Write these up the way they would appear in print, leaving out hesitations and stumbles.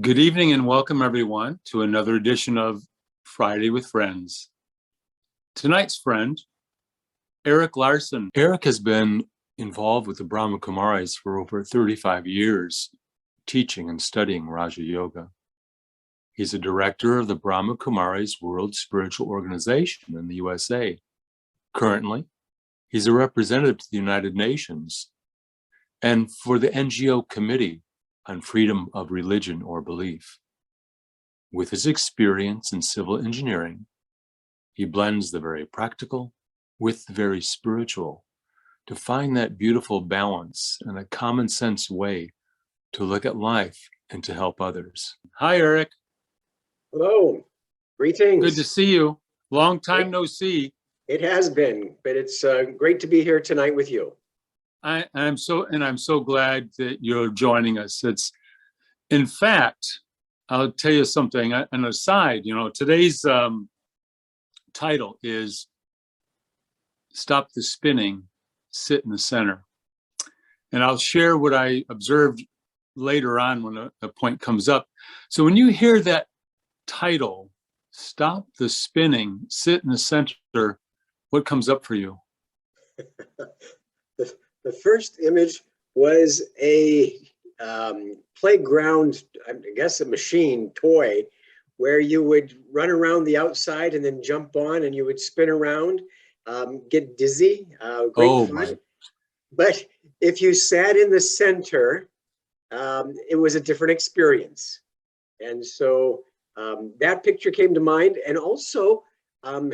Good evening and welcome everyone to another edition of Friday with Friends. Tonight's friend, Erik Larson. Erik has been involved with the Brahma Kumaris for over 35 years, teaching and studying Raja Yoga. He's a director of the Brahma Kumaris World Spiritual Organization in the USA. Currently, he's a representative to the United Nations and for the NGO Committee on freedom of religion or belief. With his experience in civil engineering, he blends the very practical with the very spiritual to find that beautiful balance and a common sense way to look at life and to help others. Hi, Erik. Hello, greetings. Good to see you. Long time no see. It has been, but it's great to be here tonight with you. I'm so glad that you're joining us. In fact, I'll tell you something. An aside, today's title is "Stop the Spinning, Sit in the Center," and I'll share what I observed later on when a point comes up. So when you hear that title, "Stop the Spinning, Sit in the Center," what comes up for you? The first image was a playground, I guess a machine toy, where you would run around the outside and then jump on and you would spin around, get dizzy, great fun. But if you sat in the center, it was a different experience. And so that picture came to mind. And also, I'm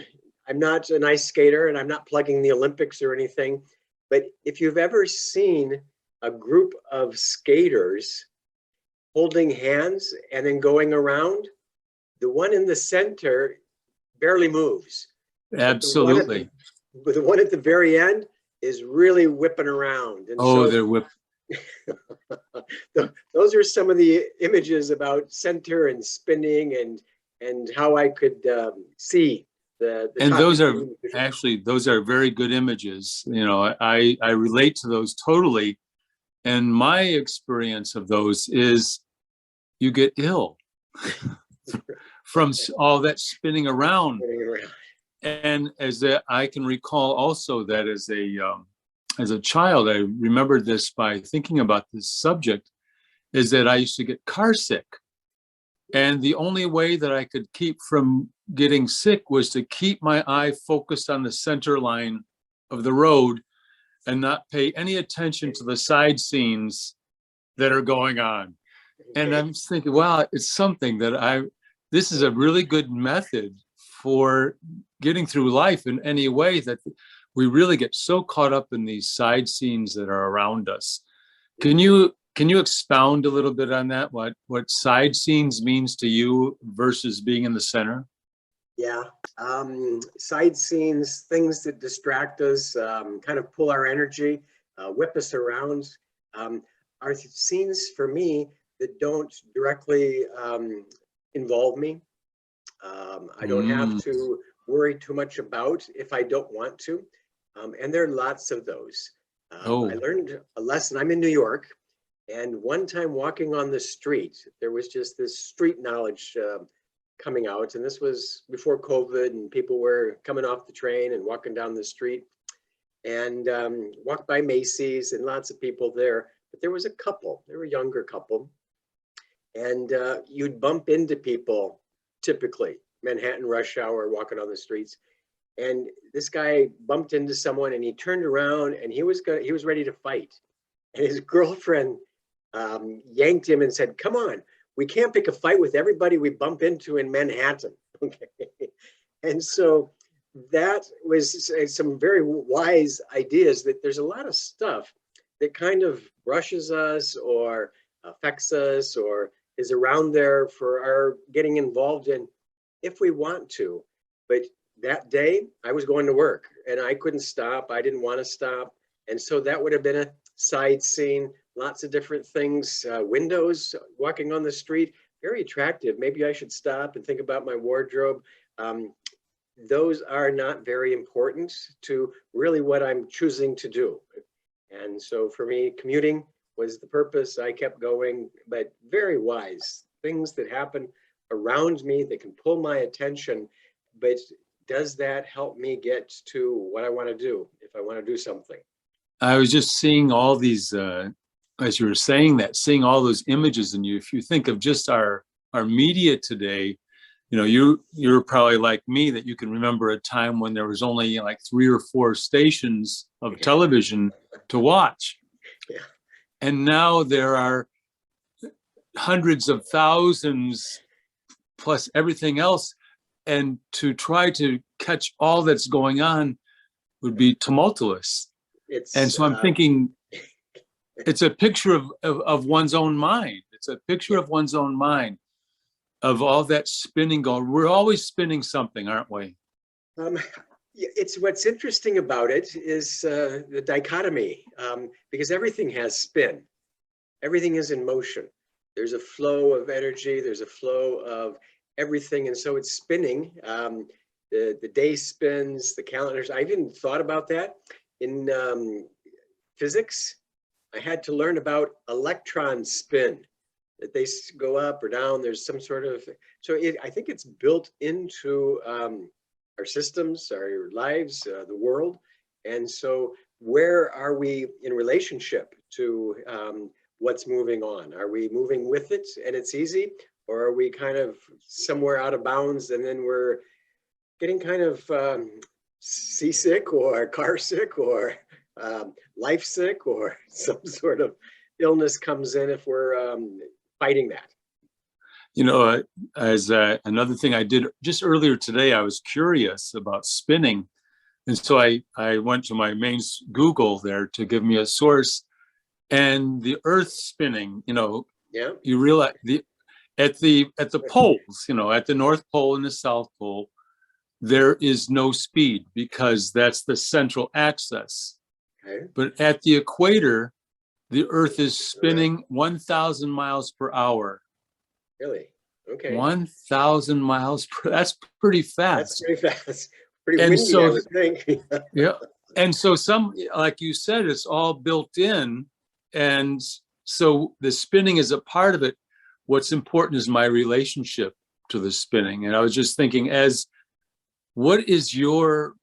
not an ice skater and I'm not plugging the Olympics or anything. But if you've ever seen a group of skaters holding hands and then going around, the one in the center barely moves. Absolutely. But the one at the very end is really whipping around. And they're whipping. Those are some of the images about center and spinning and how I could see and those are very good images. I relate to those totally. And my experience of those is you get ill from all that spinning around. And I can recall also that as a child, I remembered this by thinking about this subject, is that I used to get car sick. And the only way that I could keep from getting sick was to keep my eye focused on the center line of the road and not pay any attention to the side scenes that are going on. And I'm thinking, wow, it's something that this is a really good method for getting through life in any way, that we really get so caught up in these side scenes that are around us. Can you expound a little bit on that? What side scenes means to you versus being in the center? Yeah, side scenes, things that distract us, kind of pull our energy, whip us around, are scenes for me that don't directly involve me. I don't have to worry too much about if I don't want to. And there are lots of those. I learned a lesson. I'm in New York. And one time walking on the street, there was just this street knowledge coming out. And this was before COVID and people were coming off the train and walking down the street, and walked by Macy's and lots of people there. But there was a couple, they were a younger couple. And you'd bump into people, typically Manhattan rush hour, walking on the streets. And this guy bumped into someone and he turned around and he was ready to fight. And his girlfriend yanked him and said, "Come on, we can't pick a fight with everybody we bump into in Manhattan." Okay. And so that was some very wise ideas, that there's a lot of stuff that kind of brushes us or affects us or is around there for our getting involved in if we want to. But that day I was going to work and I couldn't stop. I didn't want to stop. And so that would have been a side scene. Lots of different things, windows, walking on the street, very attractive. Maybe I should stop and think about my wardrobe. Those are not very important to really what I'm choosing to do. And so for me, commuting was the purpose. I kept going, but very wise things that happen around me that can pull my attention, but does that help me get to what I want to do if I want to do something? I was just seeing all these, as you were saying that, seeing all those images, and if you think of just our media today, you know, you're probably like me, that you can remember a time when there was only like 3 or 4 stations of television to watch. Yeah. And now there are hundreds of thousands plus everything else. And to try to catch all that's going on would be tumultuous. And so I'm thinking, it's a picture of one's own mind. It's a picture of one's own mind, of all that spinning going. We're always spinning something, aren't we? It's what's interesting about it is the dichotomy, because everything has spin. Everything is in motion. There's a flow of energy. There's a flow of everything, and so it's spinning. The day spins. The calendars. I even thought about that in physics. I had to learn about electron spin, that they go up or down. There's some sort of, so I think it's built into our systems, our lives, the world. And so where are we in relationship to what's moving on? Are we moving with it and it's easy? Or are we kind of somewhere out of bounds, and then we're getting kind of seasick or car sick or life sick, or some sort of illness comes in if we're fighting that? You know, as another thing I did just earlier today, I was curious about spinning. And so I went to my main Google there to give me a source, and the Earth spinning, you know, Yeah. you realize at the poles, you know, at the North Pole and the South Pole, there is no speed because that's the central axis. Okay. But at the equator, the Earth is spinning 1,000 miles per hour. Really? Okay. 1,000 miles per, that's pretty fast. That's pretty fast. Pretty And windy, so, I would think. yeah. And so some, like you said, it's all built in. And so the spinning is a part of it. What's important is my relationship to the spinning. And I was just thinking, what is your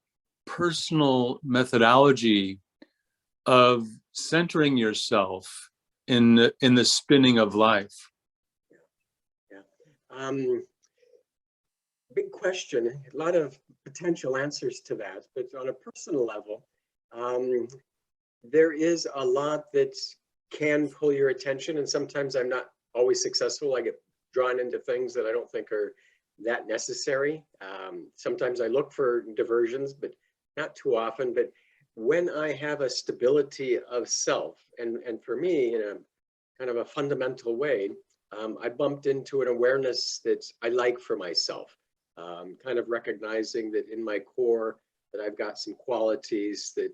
personal methodology of centering yourself in the spinning of life? Yeah. Big question, a lot of potential answers to that, but on a personal level, there is a lot that can pull your attention, and sometimes I'm not always successful. I get drawn into things that I don't think are that necessary. Sometimes I look for diversions, but not too often. But when I have a stability of self, and for me, in a kind of a fundamental way, I bumped into an awareness that I like for myself, kind of recognizing that in my core that I've got some qualities that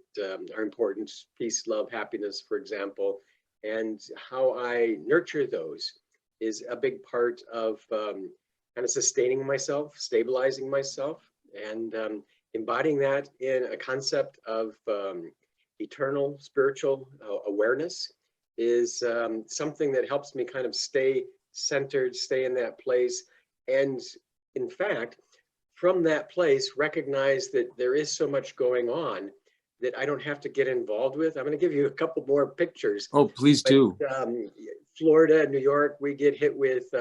are important: peace, love, happiness, for example, and how I nurture those is a big part of kind of sustaining myself, stabilizing myself, and embodying that in a concept of eternal spiritual awareness is something that helps me kind of stay centered, stay in that place. And in fact, from that place, recognize that there is so much going on that I don't have to get involved with. I'm going to give you a couple more pictures. Oh, please do. Florida, New York, we get hit with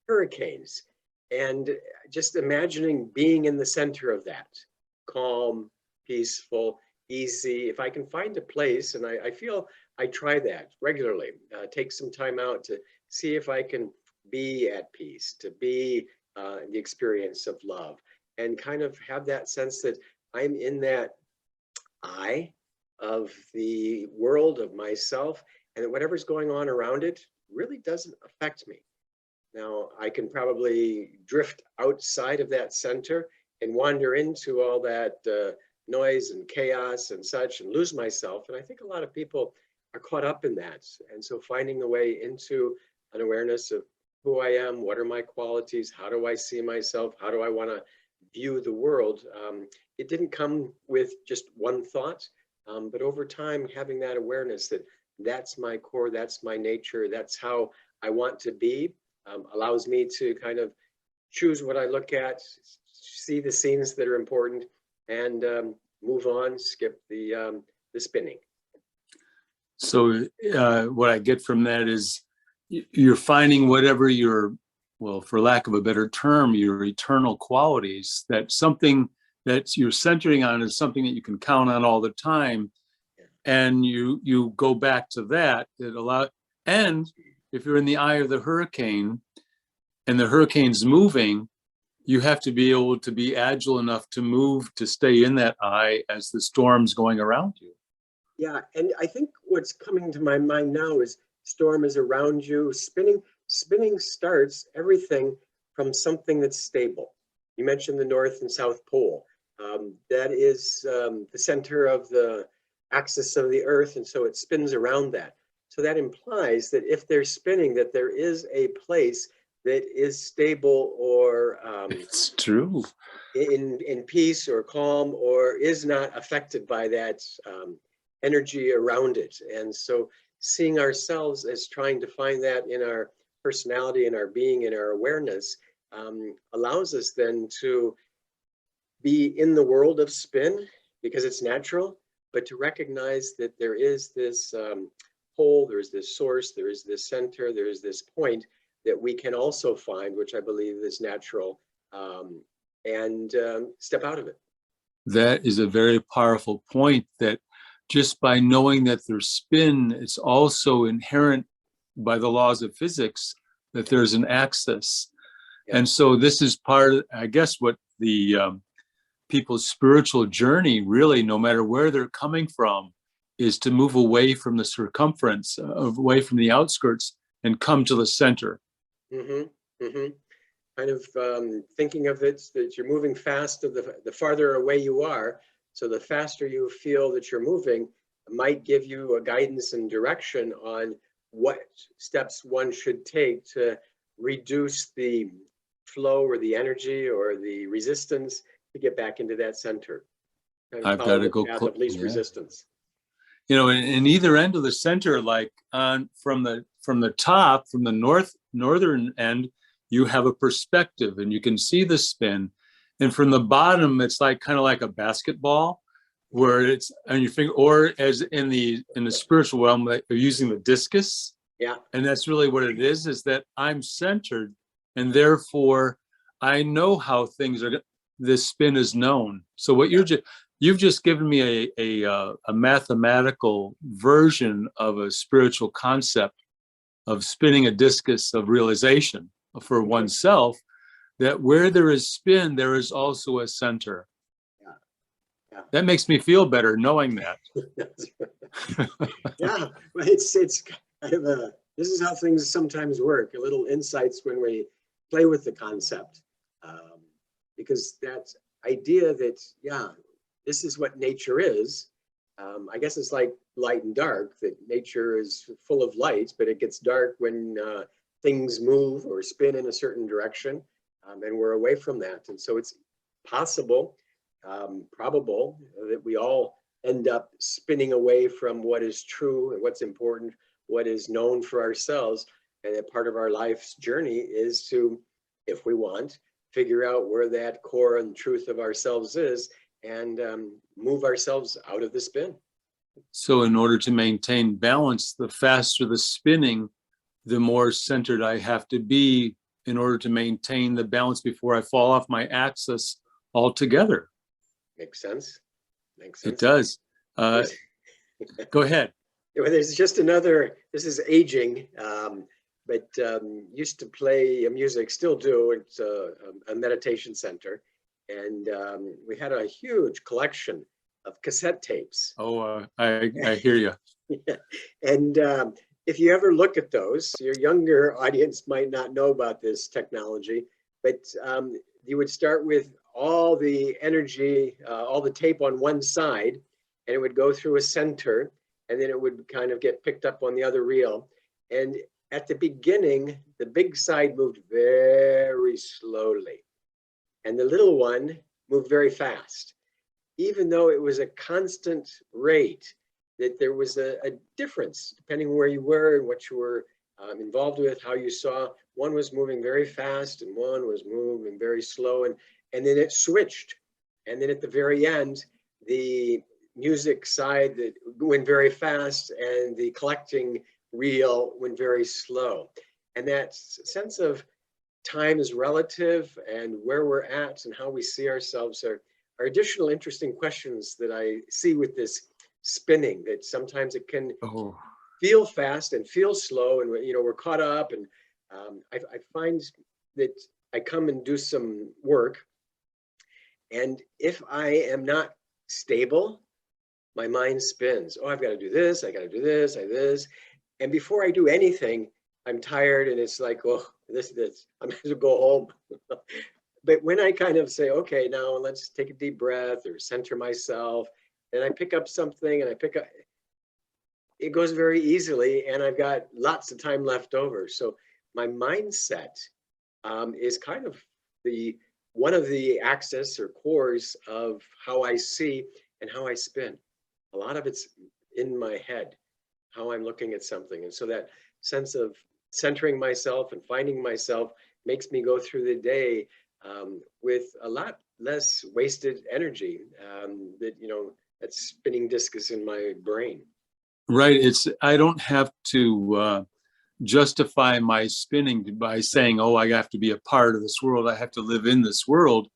hurricanes. And just imagining being in the center of that, calm, peaceful, easy. If I can find a place, and I feel I try that regularly, take some time out to see if I can be at peace, to be in the experience of love, and kind of have that sense that I'm in that eye of the world, of myself, and that whatever's going on around it really doesn't affect me. Now, I can probably drift outside of that center and wander into all that noise and chaos and such and lose myself. And I think a lot of people are caught up in that. And so finding a way into an awareness of who I am, what are my qualities, how do I see myself, how do I want to view the world, it didn't come with just one thought, but over time having that awareness that that's my core, that's my nature, that's how I want to be, allows me to kind of choose what I look at, see the scenes that are important, and move on, skip the spinning. So what I get from that is you're finding whatever your, well, for lack of a better term, your eternal qualities, that something that you're centering on is something that you can count on all the time. And you go back to that. And if you're in the eye of the hurricane and the hurricane's moving, you have to be able to be agile enough to move, to stay in that eye as the storm's going around you. Yeah, and I think what's coming to my mind now is storm is around you. Spinning starts everything from something that's stable. You mentioned the North and South Pole. That is the center of the axis of the Earth, and so it spins around that. So that implies that if they're spinning, that there is a place that is stable or It's true. in peace or calm, or is not affected by that energy around it. And so seeing ourselves as trying to find that in our personality, in our being, in our awareness, allows us then to be in the world of spin because it's natural, but to recognize that there is this pole, there's this source, there is this center, there is this point that we can also find, which I believe is natural, and step out of it. That is a very powerful point, that just by knowing that there's spin, it's also inherent by the laws of physics that there's an axis. Yeah. And so this is part of, I guess, what the people's spiritual journey, really, no matter where they're coming from, is to move away from the circumference, away from the outskirts, and come to the center. Mm-hmm. Mm-hmm. Kind of thinking of it that you're moving fast, the farther away you are. So the faster you feel that you're moving might give you a guidance and direction on what steps one should take to reduce the flow or the energy or the resistance to get back into that center. Kind of I've got to go path of least resistance. You know, in either end of the center, like from the top, from the northern end, you have a perspective and you can see the spin. And from the bottom, it's like kind of like a basketball, where it's on your finger, or as in the spiritual realm, like they're using the discus. Yeah. And that's really what it is that I'm centered, and therefore I know how things are. This spin is known. So what you've just given me a mathematical version of a spiritual concept of spinning a discus of realization for oneself, that where there is spin, there is also a center. Yeah. Yeah. That makes me feel better knowing that. Yeah, but it's kind of this is how things sometimes work, a little insights when we play with the concept. Because that idea that, yeah, this is what nature is. I guess it's like light and dark, that nature is full of light, but it gets dark when things move or spin in a certain direction, and we're away from that. And so it's possible, probable, that we all end up spinning away from what is true and what's important, what is known for ourselves. And that part of our life's journey is to, if we want, figure out where that core and truth of ourselves is, and move ourselves out of the spin. So in order to maintain balance, the faster the spinning, the more centered I have to be in order to maintain the balance before I fall off my axis altogether. Makes sense? Makes sense. It does. Go ahead. There's just another, this is aging, but used to play music, still do. It's a meditation center. And we had a huge collection of cassette tapes. Oh, I hear you. Yeah. And if you ever look at those, your younger audience might not know about this technology, but you would start with all the energy, all the tape on one side, and it would go through a center, and then it would kind of get picked up on the other reel. And at the beginning, the big side moved very slowly, and the little one moved very fast, even though it was a constant rate, that there was a difference depending where you were and what you were involved with, how you saw one was moving very fast and one was moving very slow, and then it switched. And then at the very end, the music side that went very fast and the collecting reel went very slow. And that sense of time is relative and where we're at and how we see ourselves are additional interesting questions that I see with this spinning, that sometimes it can feel fast and feel slow, and we're caught up. And I find that I come and do some work, and if I am not stable, my mind spins. Oh, I've got to do this, I got to do this, this. And before I do anything, I'm tired, and it's like, oh, this, I might as well go home. But when I kind of say, okay, now let's take a deep breath or center myself, and I pick up something and it goes very easily, and I've got lots of time left over. So my mindset is kind of one of the axis or cores of how I see and how I spin. A lot of it's in my head, how I'm looking at something. And so that sense of centering myself and finding myself makes me go through the day with a lot less wasted energy. That spinning disc is in my brain. Right. I don't have to justify my spinning by saying, oh, I have to be a part of this world, I have to live in this world.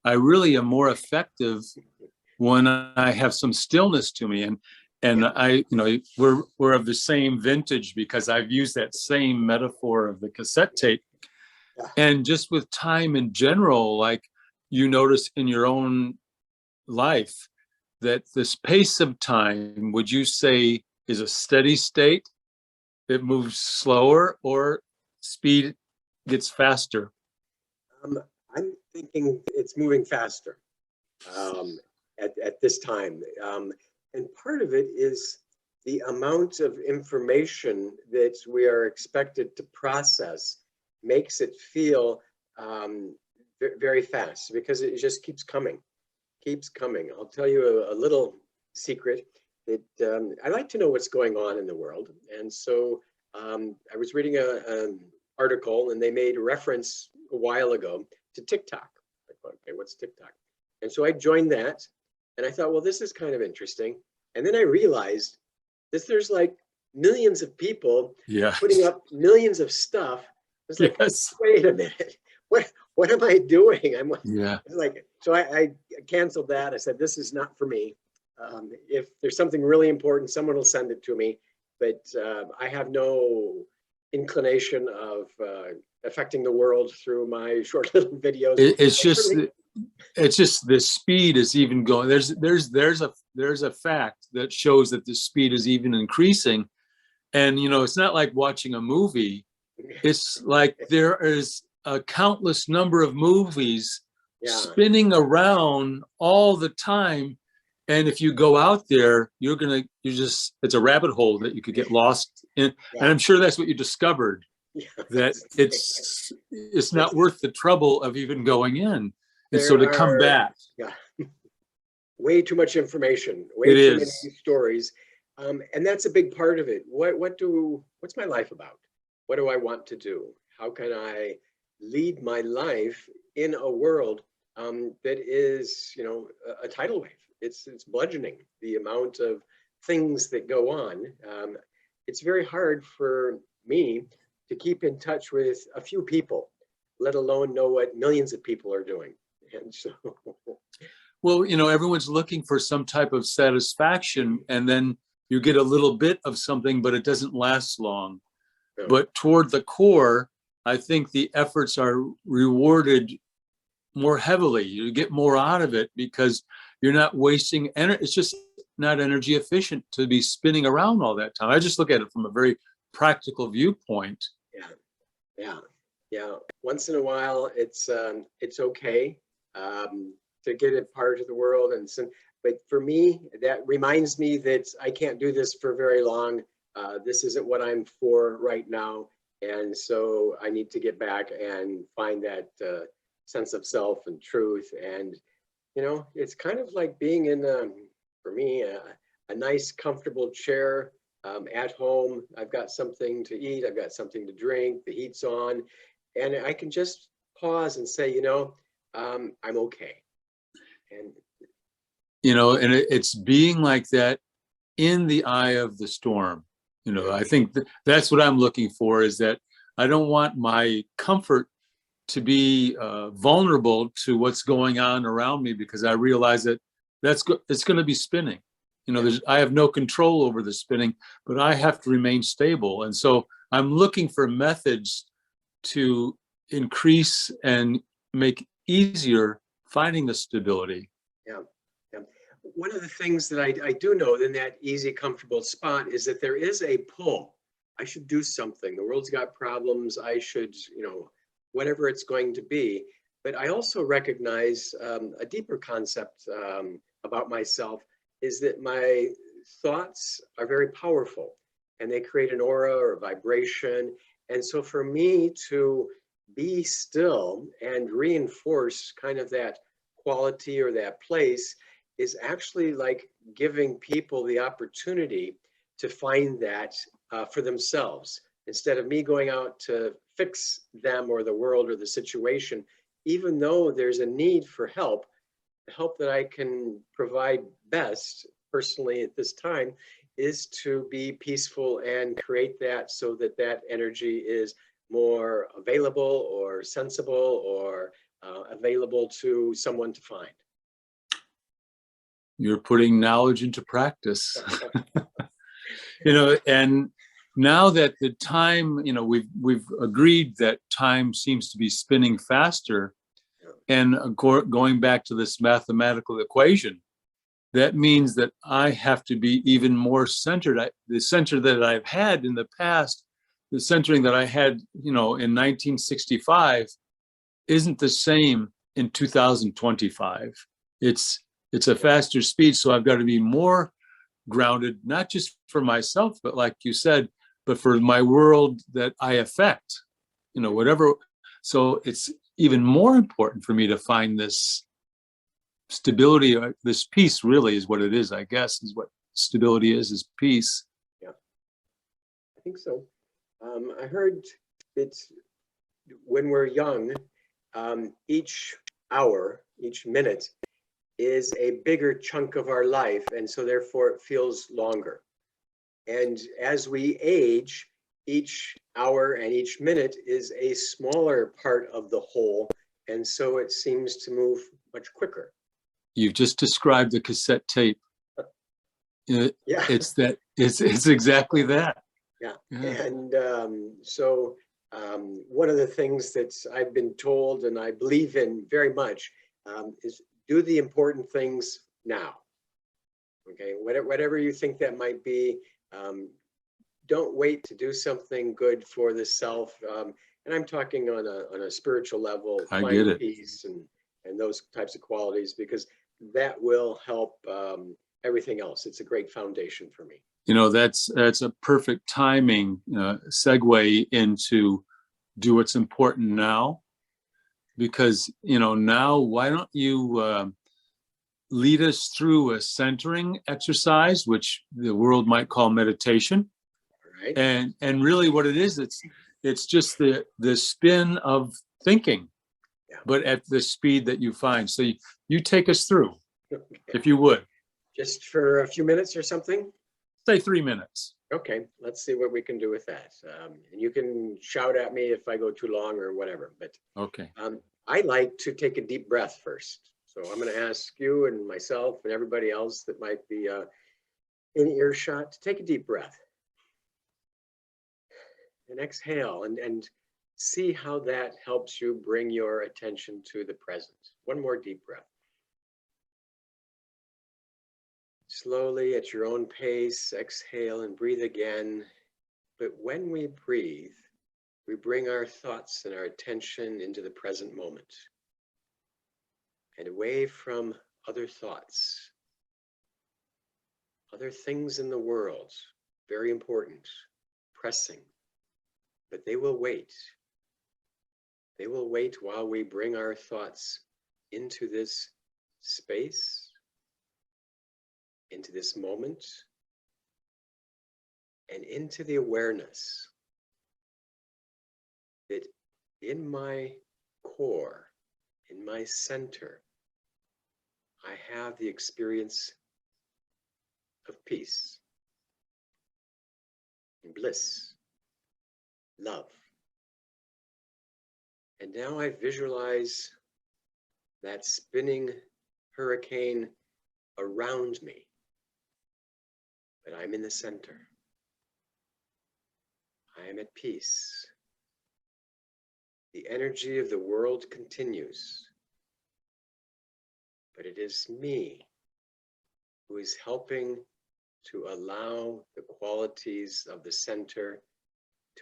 I really am more effective when I have some stillness to me. And I, we're of the same vintage, because I've used that same metaphor of the cassette tape. And just with time in general, like you notice in your own life, that this pace of time, would you say, is a steady state? It moves slower, or speed gets faster? I'm thinking it's moving faster at this time. And part of it is the amount of information that we are expected to process makes it feel very fast, because it just keeps coming. I'll tell you a little secret that I like to know what's going on in the world. And so I was reading an article, and they made a reference a while ago to TikTok. I thought, okay, what's TikTok? And so I joined that, and I thought, well, this is kind of interesting. And then I realized that there's like millions of people putting up millions of stuff. It's like, wait a minute, what am I doing? I'm like, so I canceled that. I said, this is not for me. If there's something really important, someone will send it to me. But I have no inclination of affecting the world through my short little videos. It's just the speed is even going. There's a fact that shows that the speed is even increasing. And it's not like watching a movie. It's like there is a countless number of movies spinning around all the time. And if you go out there, it's a rabbit hole that you could get lost in. And I'm sure that's what you discovered, that it's not worth the trouble of even going in. And so to come back. Way too much information, way too many stories. And that's a big part of it. What's my life about? What do I want to do? How can I lead my life in a world that is, a tidal wave? It's bludgeoning, the amount of things that go on. It's very hard for me to keep in touch with a few people, let alone know what millions of people are doing. And so, well, everyone's looking for some type of satisfaction, and then you get a little bit of something, but it doesn't last long. No. But toward the core, I think the efforts are rewarded more heavily. You get more out of it because you're not wasting energy. It's just not energy efficient to be spinning around all that time. I just look at it from a very practical viewpoint. Yeah. Once in a while, it's okay to get a part of the world, but for me, that reminds me that I can't do this for very long. This isn't what I'm for right now, and so I need to get back and find that sense of self and truth. And it's kind of like being in, for me, a nice, comfortable chair at home. I've got something to eat. I've got something to drink. The heat's on. And I can just pause and say, I'm okay. And and it's being like that in the eye of the storm. I think that's what I'm looking for, is that I don't want my comfort to be vulnerable to what's going on around me, because I realize that it's going to be spinning. I have no control over the spinning, but I have to remain stable. And so I'm looking for methods to increase and make easier finding the stability. yeah, yeah. One of the things that I do know in that easy, comfortable spot is that there is a pull. I should do something. The world's got problems. I should, whatever it's going to be. But I also recognize a deeper concept about myself, is that my thoughts are very powerful and they create an aura or vibration. And so for me to be still and reinforce kind of that quality or that place is actually like giving people the opportunity to find that for themselves. Instead of me going out to fix them or the world or the situation, even though there's a need for help, the help that I can provide best personally at this time is to be peaceful and create that so that that energy is more available or sensible or available to someone to find. You're putting knowledge into practice. And now that the time, we've agreed that time seems to be spinning faster, and going back to this mathematical equation, that means that I have to be even more centered. The center that I've had in the past, the centering that I had, in 1965, isn't the same in 2025. It's a faster speed, so I've got to be more grounded, not just for myself, but like you said, but for my world that I affect, whatever. So it's even more important for me to find this stability, this peace really is what it is, I guess, is what stability is peace. Yeah, I think so. I heard that when we're young, each hour, each minute is a bigger chunk of our life, and so therefore it feels longer. And as we age, each hour and each minute is a smaller part of the whole, and so it seems to move much quicker. You've just described the cassette tape. Yeah, it's exactly that. Yeah. And so one of the things that I've been told and I believe in very much is do the important things now. Okay, whatever you think that might be, don't wait to do something good for the self. And I'm talking on a spiritual level, I find get it. peace and those types of qualities, because that will help everything else. It's a great foundation for me. That's a perfect timing segue into do what's important now, because now why don't you lead us through a centering exercise, which the world might call meditation. Right. And really what it is, it's just the spin of thinking, but at the speed that you find. So you take us through, if you would. Just for a few minutes or something? Say 3 minutes. Okay, let's see what we can do with that. And you can shout at me if I go too long or whatever, but okay. I like to take a deep breath first. So I'm going to ask you and myself and everybody else that might be in earshot to take a deep breath. And exhale and see how that helps you bring your attention to the present. One more deep breath. Slowly at your own pace, exhale and breathe again. But when we breathe, we bring our thoughts and our attention into the present moment and away from other thoughts, other things in the world, very important, pressing, but they will wait. They will wait while we bring our thoughts into this space, into this moment, and into the awareness that in my core, in my center, I have the experience of peace, bliss, love. And now I visualize that spinning hurricane around me, but I'm in the center. I am at peace. The energy of the world continues, but it is me who is helping to allow the qualities of the center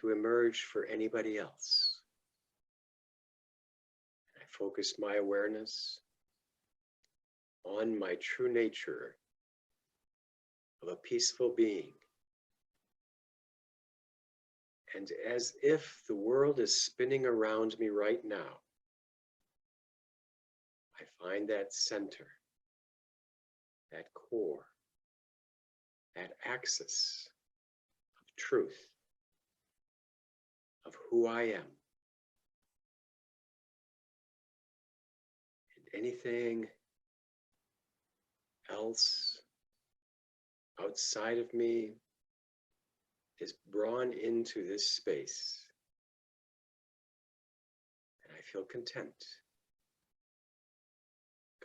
to emerge for anybody else. I focus my awareness on my true nature of a peaceful being. And as if the world is spinning around me right now, I find that center, that core, that axis of truth, of who I am. And anything else outside of me is drawn into this space. And I feel content,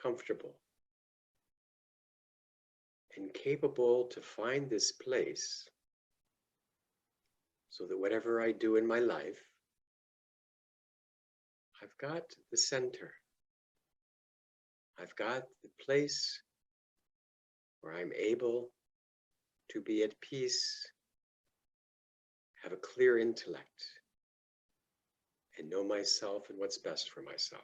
comfortable, and capable to find this place so that whatever I do in my life, I've got the center. I've got the place where I'm able to be at peace, have a clear intellect, and know myself and what's best for myself.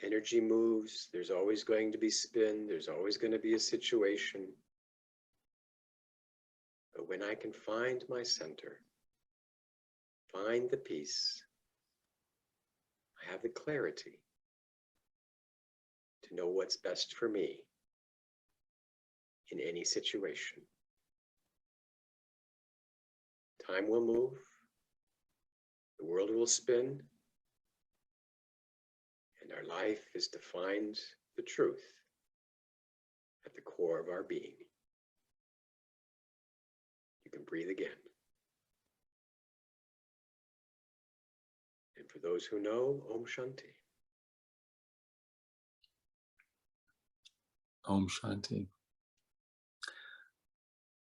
Energy moves, there's always going to be spin, there's always going to be a situation. But when I can find my center, find the peace, I have the clarity to know what's best for me in any situation. Time will move, the world will spin, and our life is to find the truth at the core of our being. You can breathe again. And for those who know, Om Shanti. Om Shanti.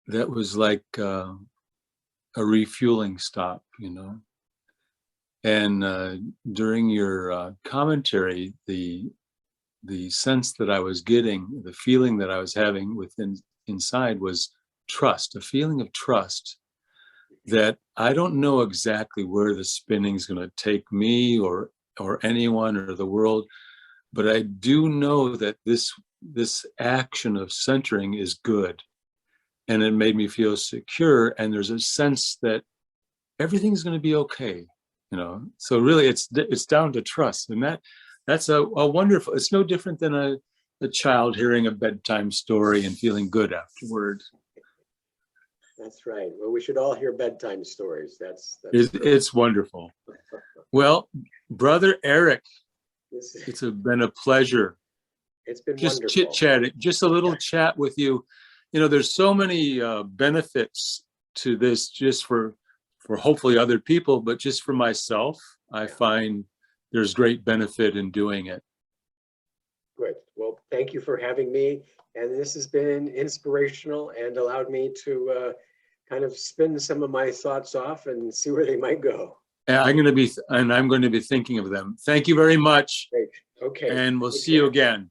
That was like a refueling stop, you know. And during your commentary, the sense that I was getting, the feeling that I was having inside was trust, a feeling of trust that I don't know exactly where the spinning is going to take me or anyone or the world, but I do know that this action of centering is good, and it made me feel secure. And there's a sense that everything's going to be okay, you know. So really, it's down to trust, and that's a wonderful. It's no different than a child hearing a bedtime story and feeling good afterward. That's right. Well, we should all hear bedtime stories. That's it's wonderful. Well, Brother Erik, it's been a pleasure. It's been just wonderful. Chit-chatting, just a little chat with you. You know, there's so many benefits to this, just for hopefully other people, but just for myself, I find there's great benefit in doing it. Good. Well, thank you for having me. And this has been inspirational and allowed me to kind of spin some of my thoughts off and see where they might go. And I'm going to be thinking of them. Thank you very much. Great. Okay. And we'll see you again.